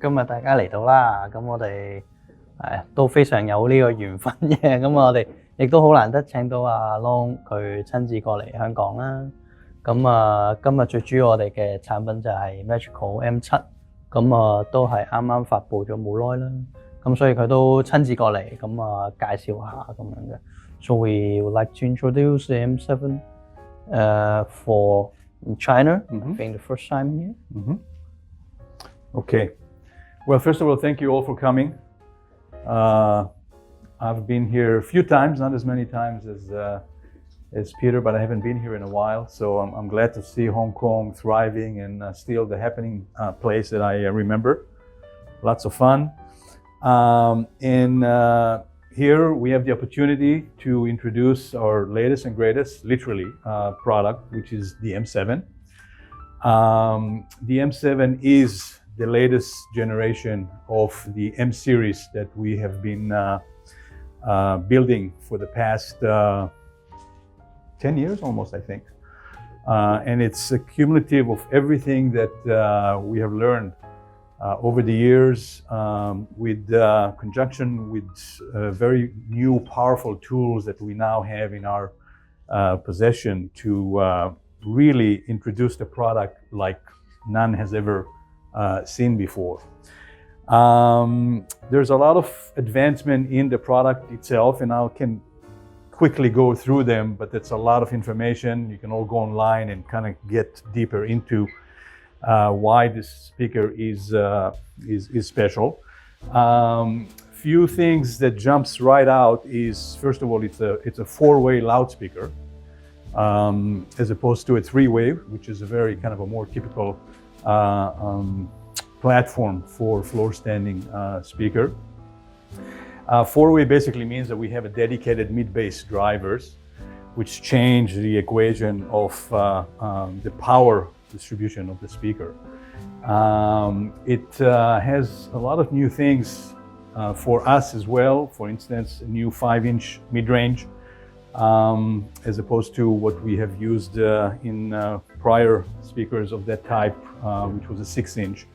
今日大家嚟到啦，咁我哋都非常有呢個緣分嘅，咁我哋亦都好難得請到阿 ALON 佢親自過嚟香港啦。咁今日最主要我哋嘅產品就係 Magico M7，咁都係啱啱發布咗冇耐啦，咁所以佢都親自過嚟咁介紹下咁樣嘅。So we would like to introduce the M7 for China. I think the first time here. Okay. Well, first of all, thank you all for coming. I've been here a few times, not as many times as Peter, but I haven't been here in a while. So I'm glad to see Hong Kong thriving and still the happening place that I remember. Lots of fun. Here we have the opportunity to introduce our latest and greatest, literally, product, which is the M7. The M7 is the latest generation of the M series that we have been building for the past 10 years almost, I think. And it's a cumulative of everything that we have learned over the years, with conjunction with very new powerful tools that we now have in our possession to really introduce the product like none has ever seen before. There's a lot of advancement in the product itself, and I can quickly go through them, but it's a lot of information. You can all go online and kind of get deeper into why this speaker is special. Few things that jumps right out is, first of all, it's a four-way loudspeaker, as opposed to a three-way, which is a very kind of a more typical platform for floor standing speaker. Four-way basically means that we have a dedicated mid-bass drivers, which change the equation of the power distribution of the speaker. It has a lot of new things for us as well. For instance, a new 5-inch mid-range, as opposed to what we have used in prior speakers of that type, which was a 6-inch.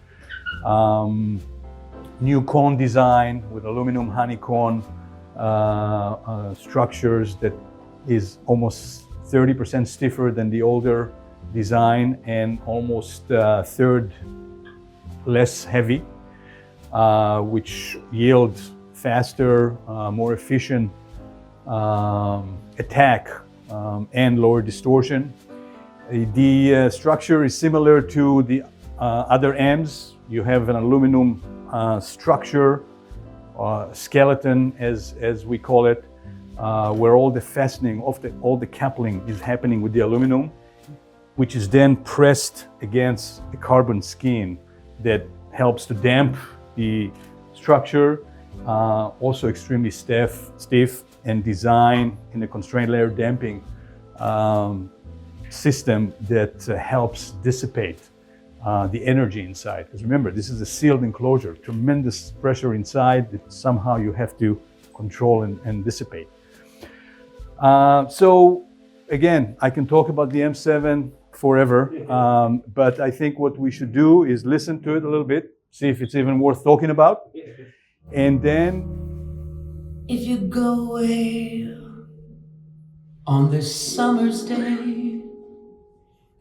New cone design with aluminum honeycomb structures that is almost 30% stiffer than the older design and almost a third less heavy, which yields faster, more efficient attack and lower distortion. The structure is similar to the other M's. You have an aluminum structure, skeleton as we call it, where all the fastening of all the coupling is happening with the aluminum, which is then pressed against a carbon skin that helps to damp the structure, also extremely stiff and designed in a constraint layer damping system that helps dissipate the energy inside. Because remember, this is a sealed enclosure, tremendous pressure inside that somehow you have to control and dissipate. So again, I can talk about the M7 forever, but I think what we should do is listen to it a little bit, see if it's even worth talking about, and then if you go away on this summer's day,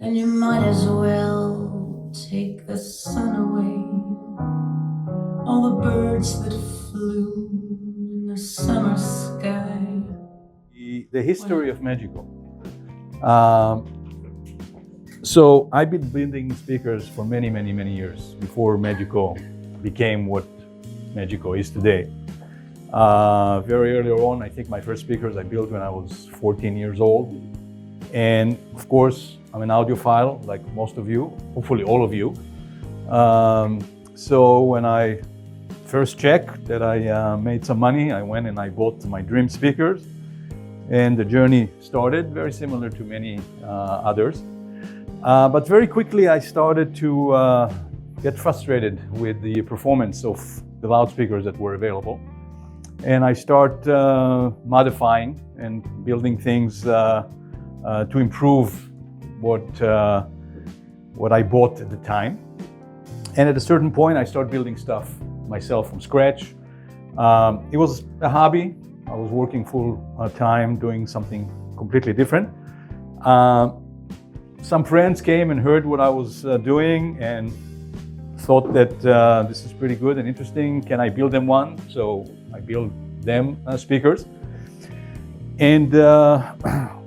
then you might as well take the sun away. All the birds that flew in the summer sky. The history of Magico. So I've been building speakers for many years before Magico became what Magico is today. Very early on, I think my first speakers I built when I was 14 years old. And of course, I'm an audiophile like most of you, hopefully all of you. So when I first checked that I made some money, I went and I bought my dream speakers. And the journey started, very similar to many others. But very quickly I started to get frustrated with the performance of the loudspeakers that were available. And I start modifying and building things to improve what I bought at the time. And at a certain point, I started building stuff myself from scratch. It was a hobby. I was working full time doing something completely different. Some friends came and heard what I was doing and thought that this is pretty good and interesting. Can I build them one? So I built them speakers. And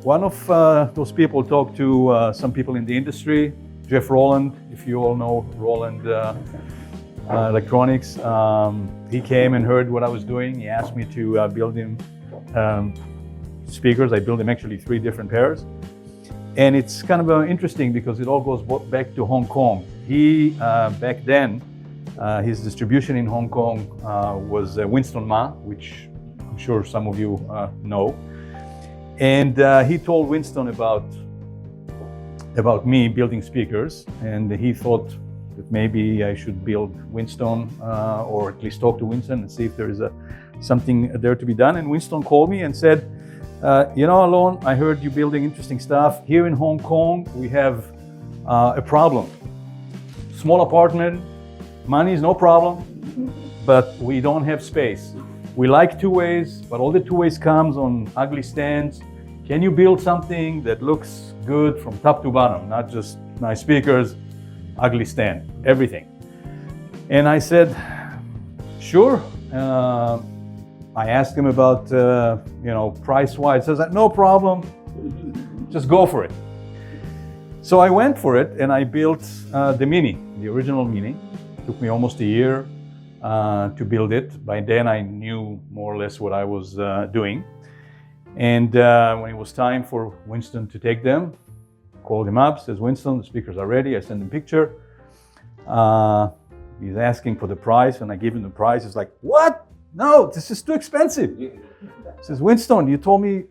one of those people talked to some people in the industry, Jeff Rowland, if you all know Rowland Electronics. He came and heard what I was doing. He asked me to build him speakers. I built him actually 3 different pairs. And it's kind of interesting because it all goes back to Hong Kong. He, back then, his distribution in Hong Kong was Winston Ma, which I'm sure some of you know. And he told Winston about me building speakers, and he thought that maybe I should build Winston, or at least talk to Winston and see if there is something there to be done. And Winston called me and said, you know, ALON, I heard you building interesting stuff. Here in Hong Kong, we have a problem. Small apartment, money is no problem, but we don't have space. We like 2-ways, but all the 2-ways comes on ugly stands. Can you build something that looks good from top to bottom, not just nice speakers, ugly stand, everything? And I said, sure. I asked him about, price-wise. He says, no problem, just go for it. So I went for it and I built the Mini, the original Mini. It took me almost a year to build it. By then I knew more or less what I was doing. And when it was time for Winston to take them, called him up, says, Winston, the speakers are ready. I send him a picture. He's asking for the price and I give him the price. He's like, what? No, this is too expensive. He says, Winston, you told me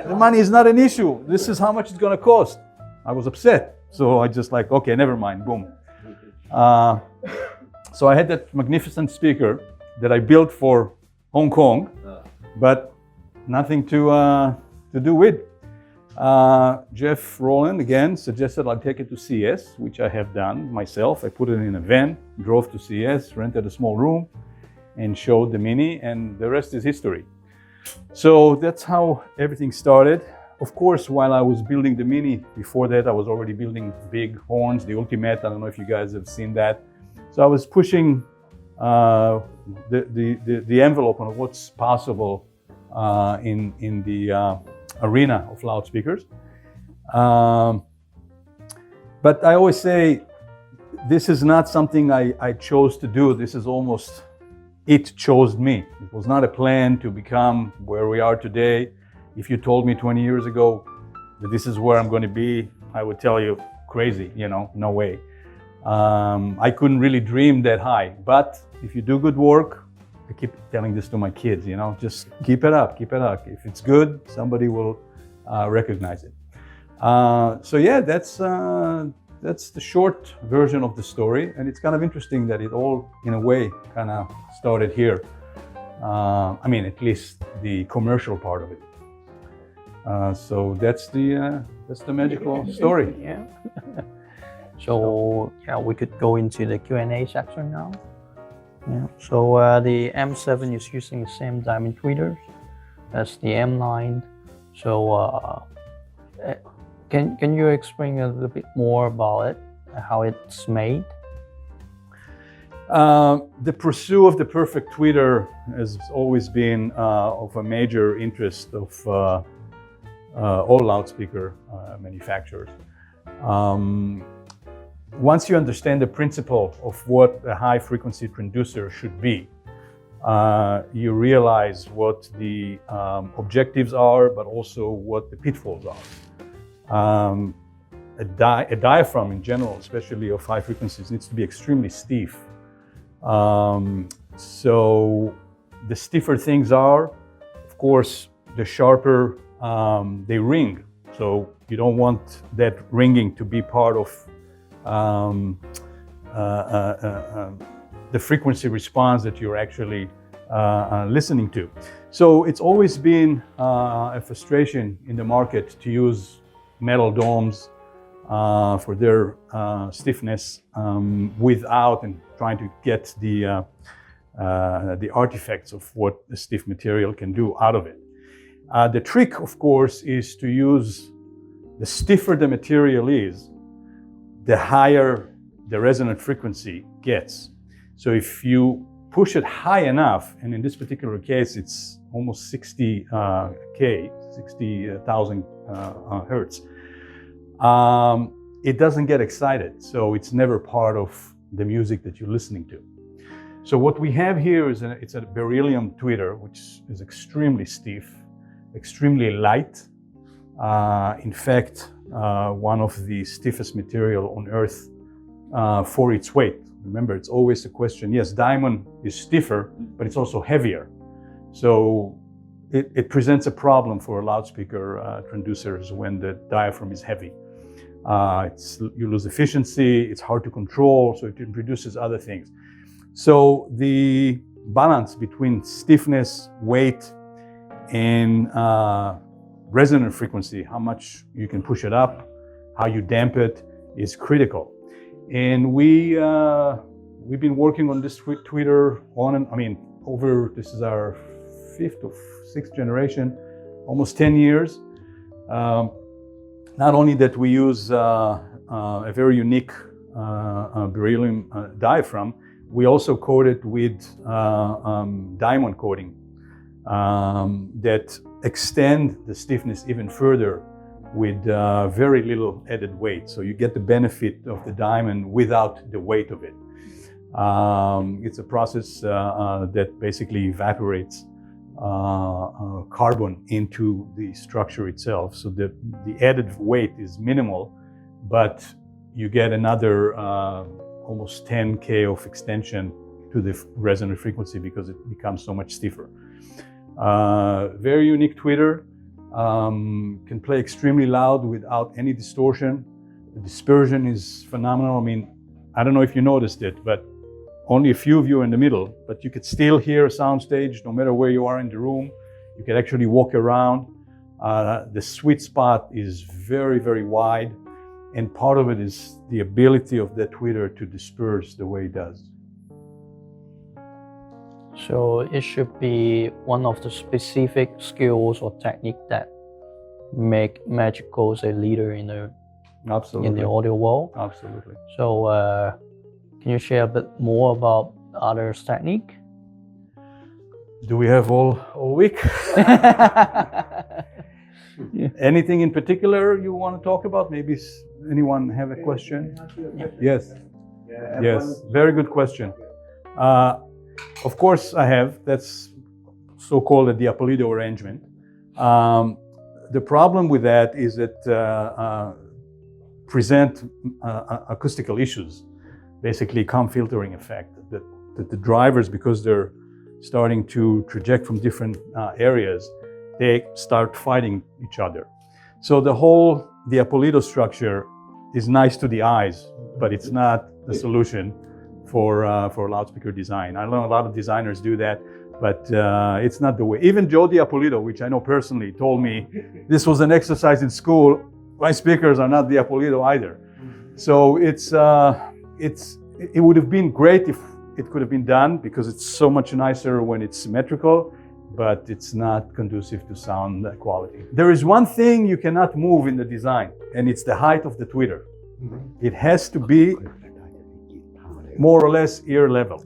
the money is not an issue. This is how much it's going to cost. I was upset. So I just like, okay, never mind, boom. So I had that magnificent speaker that I built for Hong Kong, but nothing to do with. Jeff Rowland, again, suggested I take it to CES, which I have done myself. I put it in a van, drove to CES, rented a small room, and showed the Mini, and the rest is history. So that's how everything started. Of course, while I was building the Mini, before that I was already building big horns, the Ultimate. I don't know if you guys have seen that. So I was pushing the envelope on what's possible in the arena of loudspeakers. But I always say, this is not something I chose to do. This is almost, it chose me. It was not a plan to become where we are today. If you told me 20 years ago that this is where I'm going to be, I would tell you, crazy, no way. I couldn't really dream that high. But if you do good work, I keep telling this to my kids, just keep it up, keep it up. If it's good, somebody will recognize it. So yeah, that's the short version of the story. And it's kind of interesting that it all, in a way, kind of started here. At least the commercial part of it. So that's the Magico story. Yeah. So yeah, we could go into the Q&A section now. Yeah. So the M7 is using the same diamond tweeters as the M9. So can you explain a little bit more about it, how it's made? The pursuit of the perfect tweeter has always been of a major interest of all loudspeaker manufacturers. Once you understand the principle of what a high frequency transducer should be, you realize what the objectives are, but also what the pitfalls are. A diaphragm in general, especially of high frequencies, needs to be extremely stiff. So the stiffer things are, of course, the sharper they ring. So you don't want that ringing to be part of the frequency response that you're actually listening to. So it's always been a frustration in the market to use metal domes for their stiffness without and trying to get the artifacts of what the stiff material can do out of it. The trick, of course, is to use the stiffer the material is, the higher the resonant frequency gets. So if you push it high enough, and in this particular case, it's almost 60,000 hertz, it doesn't get excited. So it's never part of the music that you're listening to. So what we have here is it's a beryllium tweeter, which is extremely stiff, extremely light. In fact, one of the stiffest material on Earth for its weight. Remember, it's always a question. Yes, diamond is stiffer, but it's also heavier. So it presents a problem for loudspeaker transducers when the diaphragm is heavy. You lose efficiency, it's hard to control, so it introduces other things. So the balance between stiffness, weight, and resonant frequency, how much you can push it up, how you damp it, is critical. And we've been working on this tweeter this is our 5th or 6th generation, almost 10 years. Not only that we use a very unique beryllium diaphragm, we also coat it with diamond coating that extend the stiffness even further with very little added weight. So you get the benefit of the diamond without the weight of it. It's a process that basically evaporates carbon into the structure itself. So the added weight is minimal, but you get another almost 10K of extension to the resonant frequency because it becomes so much stiffer. Very unique tweeter, can play extremely loud without any distortion. The dispersion is phenomenal. I mean, I don't know if you noticed it, but only a few of you are in the middle, but you could still hear a soundstage no matter where you are in the room. You can actually walk around. The sweet spot is very, very wide, and part of it is the ability of that tweeter to disperse the way it does. So it should be one of the specific skills or technique that make Magico a leader in the audio world. Absolutely. So can you share a bit more about others technique? Do we have all week? Anything in particular you want to talk about? Maybe anyone have a question? Yes. Yes. Very good question. Of course I have. That's so-called a Diapolito arrangement. The problem with that is that present acoustical issues, basically com filtering effect, that the drivers, because they're starting to traject from different areas, they start fighting each other. So the whole Diapolito structure is nice to the eyes, but it's not the solution for loudspeaker design. I know a lot of designers do that, but it's not the way. Even Joe Diapolito, which I know personally, told me this was an exercise in school. My speakers are not Diapolito either. So it would have been great if it could have been done, because it's so much nicer when it's symmetrical, but it's not conducive to sound quality. There is one thing you cannot move in the design, and it's the height of the tweeter. It has to be more or less ear level.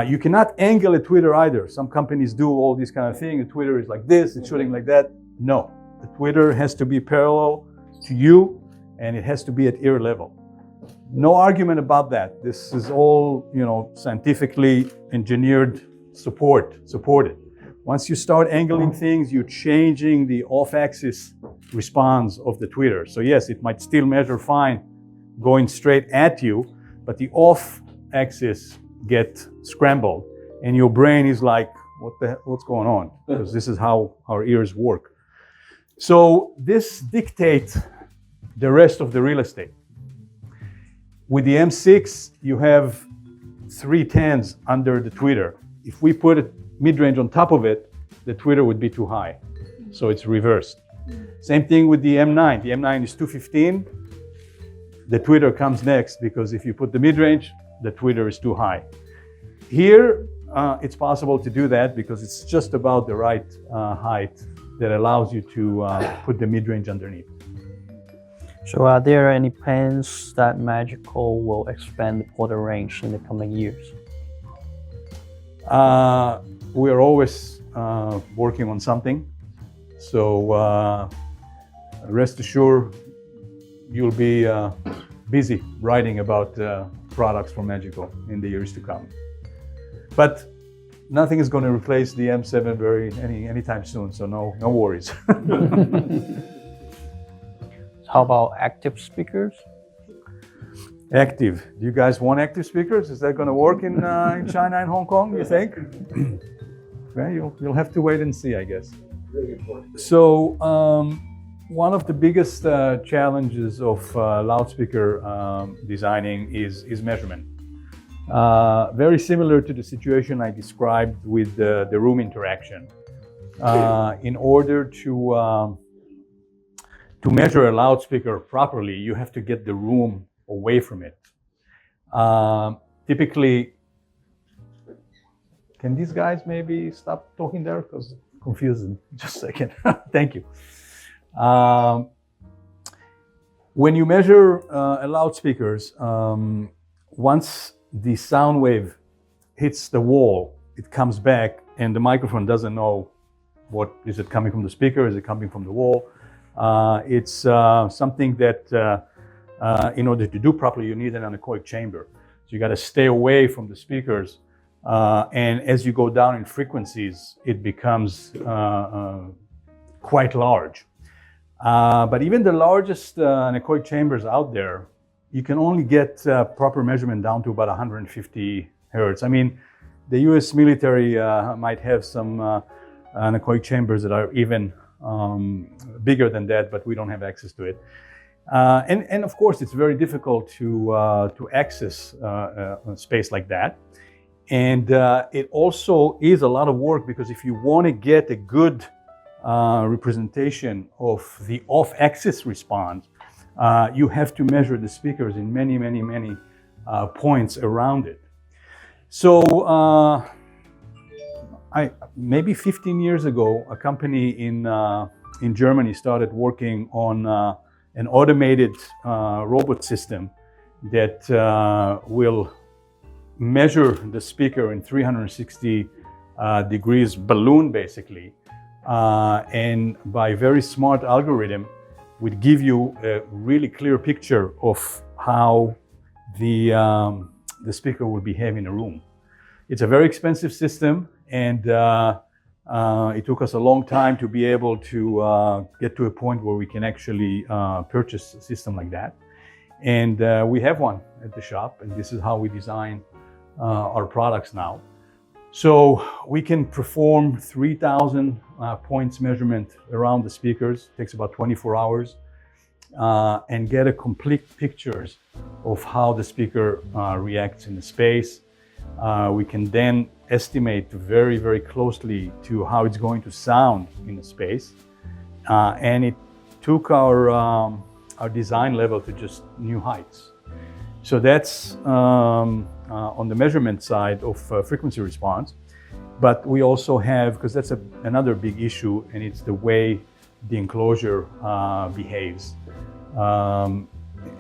You cannot angle a tweeter either. Some companies do all these kind of things. The tweeter is like this, it's shooting like that. No, the tweeter has to be parallel to you, and it has to be at ear level. No argument about that. This is all, scientifically engineered supported. Once you start angling things, you're changing the off-axis response of the tweeter. So yes, it might still measure fine going straight at you, but the off-axis get scrambled, and your brain is like, what's going on? Because this is how our ears work. So this dictates the rest of the real estate. With the M6, you have 3 tens under the tweeter. If we put a mid-range on top of it, the tweeter would be too high. So it's reversed. Same thing with the M9. The M9 is 215. The tweeter comes next because if you put the mid-range, the tweeter is too high. Here, it's possible to do that because it's just about the right height that allows you to put the mid-range underneath. So are there any plans that Magico will expand the Porter range in the coming years? We are always working on something. So rest assured, you'll be busy writing about products from Magico in the years to come. But nothing is going to replace the M7 anytime soon, so no worries. How about active speakers? Active. Do you guys want active speakers? Is that going to work in China and Hong Kong, you think? Well, you'll have to wait and see, I guess. So one of the biggest challenges of loudspeaker designing is measurement. Very similar to the situation I described with the room interaction. In order to measure a loudspeaker properly, you have to get the room away from it. Typically, can these guys maybe stop talking there? Because it's confusing. Just a second. Thank you. When you measure loudspeakers, once the sound wave hits the wall, it comes back and the microphone doesn't know what is it coming from the speaker, is it coming from the wall. It's something that in order to do properly, you need an anechoic chamber. So you got to stay away from the speakers. And as you go down in frequencies, it becomes quite large. But even the largest anechoic chambers out there, you can only get proper measurement down to about 150 hertz. I mean, the US military might have some anechoic chambers that are even bigger than that, but we don't have access to it. And of course, it's very difficult to access a space like that. And it also is a lot of work because if you want to get a good representation of the off-axis response, you have to measure the speakers in many points around it. So maybe 15 years ago, a company in Germany started working on an automated robot system that will measure the speaker in 360 degrees balloon, basically, and by very smart algorithm would give you a really clear picture of how the speaker will behave in a room. It's a very expensive system, and it took us a long time to be able to get to a point where we can actually purchase a system like that. And we have one at the shop, and this is how we design our products now. So we can perform 3,000 points measurement around the speakers. It takes about 24 hours and get a complete pictures of how the speaker reacts in the space. We can then estimate very closely to how it's going to sound in the space. And it took our design level to just new heights. So that's on the measurement side of frequency response. But we also have, because that's another big issue, and it's the way the enclosure behaves.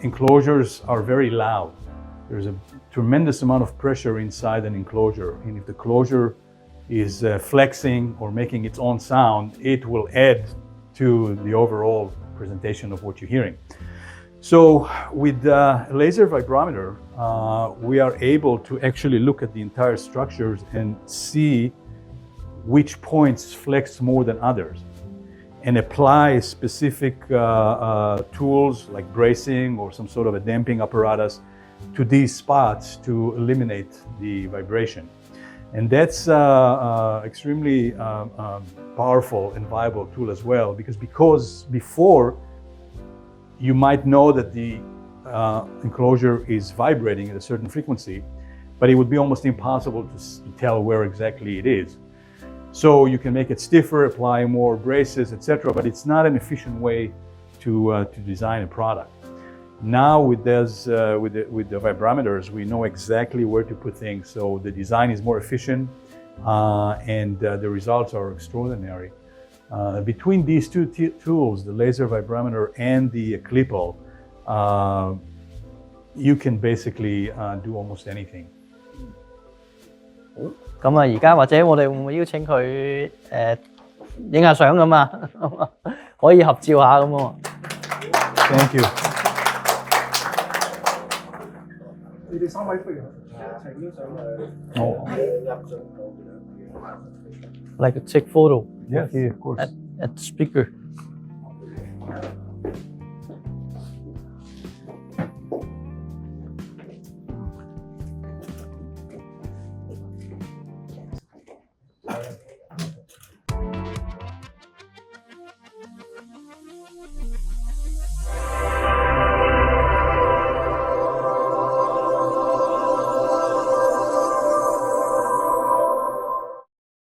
Enclosures are very loud. There's a tremendous amount of pressure inside an enclosure, and if the closure is flexing or making its own sound, it will add to the overall presentation of what you're hearing. So with a laser vibrometer, we are able to actually look at the entire structures and see which points flex more than others, and apply specific tools like bracing or some sort of a damping apparatus to these spots to eliminate the vibration. And that's extremely powerful and viable tool as well, because before you might know that the enclosure is vibrating at a certain frequency, but it would be almost impossible to tell where exactly it is. So you can make it stiffer, apply more braces, etc. But it's not an efficient way to design a product. Now with the vibrometers, we know exactly where to put things. So the design is more efficient, and the results are extraordinary. Between these two tools, the laser vibrometer and the clipper, you can basically do almost anything. 咁啊，而家或者我哋會唔會邀請佢影下相咁啊？可以合照下咁喎。Thank you. 你哋3位不如一齊影相哦。Like a take photo. Yes, of course. At speaker.